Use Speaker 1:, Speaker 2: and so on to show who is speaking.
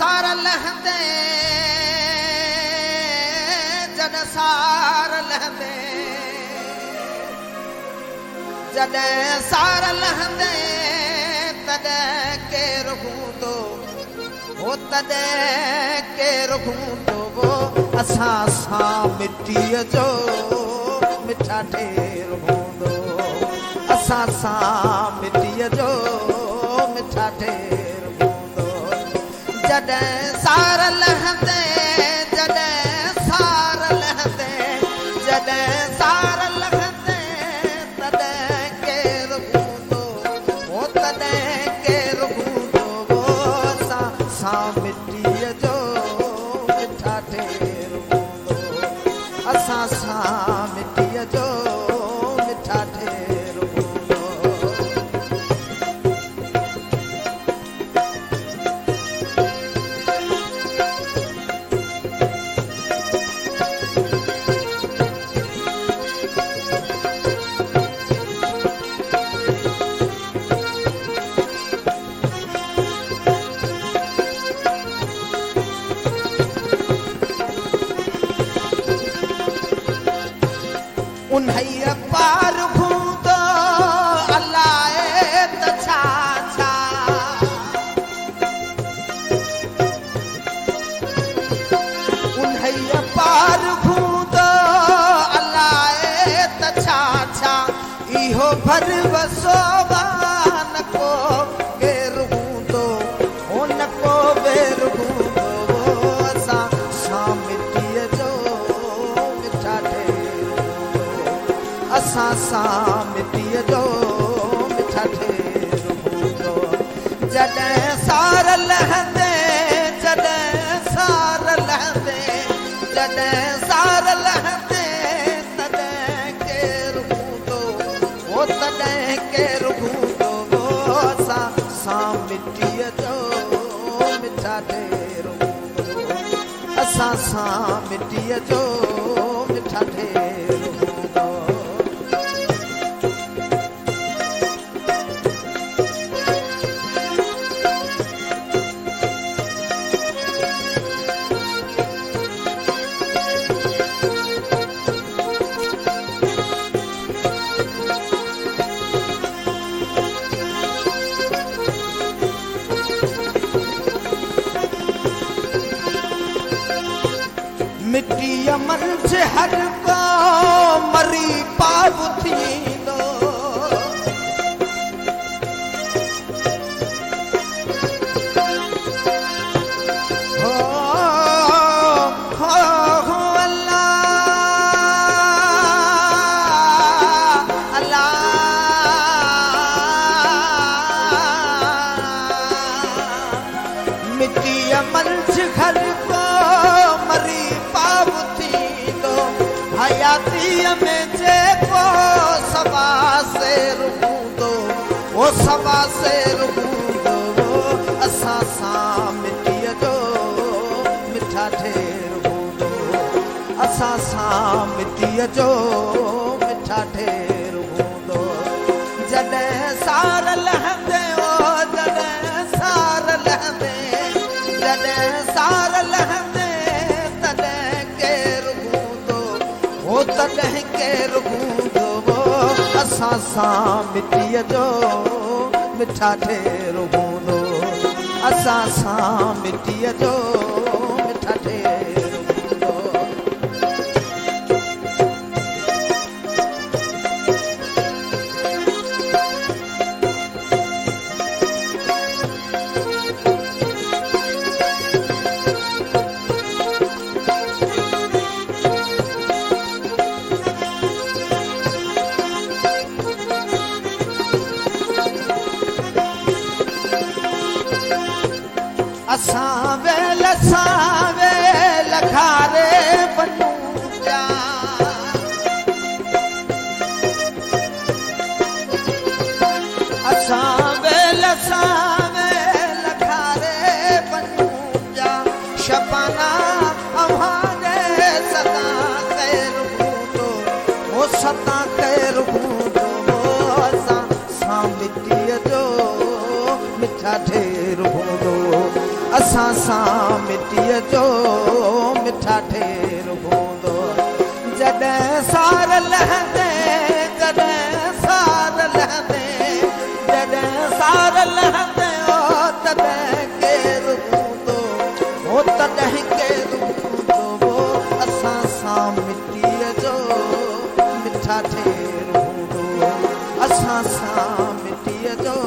Speaker 1: सार लहंदे जॾहिं सार लहंदे जॾहिं सार लहंदे तॾहिं केरु हूंदो हो तॾहिं केरु हूंदो वो असां सां मिटीअ जो मिठा ढेर हूंदो असां सां मिटीअ जो मिठा ढेर हूंदो जॾहिं सार लहंदे जॾहिं सार लहंदे जॾहिं सार लहंदे तॾहिं केरु हूंदो हो तॾहिं केरु हूंदो वो असां सां मिटीअ जो मिठा ढेर हूंदो असां सां मिटीअ जो मिठा ढेर हूंदो उन्हईअ पार हूंदो अलाए त छा छा उन्हईअ पार हूंदो अलाए त छा छा इहो भरवसो न को केरु हूंदो हो न को बेर हूंदो असां सां मिटीअ जो मिठा ढेर असां सां मिटीअ जो मिठा ढेर हूंदो जॾहिं सार लहंदे जॾहिं सार लहंदे जॾहिं सार लहंदे तॾहिं केरु हूंदो हो तॾहिं केरु हूंदो वो असां सां मिटीअ जो मिठा ढेर हूंदो असां सां मिटीअ जो मिठा ढेर हूंदो मिटीअ मंझि हर को मरी पाव थींदो हो हो अल्लाह अल्लाह मिटीअ मंझि हर को मरी पाव थींदो हयातीअ में जेको सवा शेर हूंदो वो सवा शेर हूंदो असां सां मिटीअ जो मिठा ढेर हूंदो असां सां मिटीअ जो मिठा ढेर हूंदो जॾहिं सार लहंदे ओ जॾहिं सार लहंदे जॾहिं सार लहंदे तॾहिं केरु हूंदो हो तॾहिं केरु हूंदो वो असां सां मिटीअ जो मिठा ढेर हूंदो असां सां मिटीअ जो मिठा ढेर हूंदो असां वेल खारे बनूं पिया असां वेल खारे बनूं पिया शबाना अव्हाने सदा ख़ैर हूंदो हो सदा ख़ैर हूंदो असां सां मिटीअ जो मिठा ढेर हूंदो असां सां मिटीअ जो मिठा ठेर हूंदो जॾहिं सार लहंदे जॾहिं सार लहंदे जॾहिं सार लहंदे ओ तॾहिं केरु हूंदो ओ तॾहिं केरु हूंदो असां सां मिटीअ जो मिठा ठेर हूंदो असां सां मिटीअ जो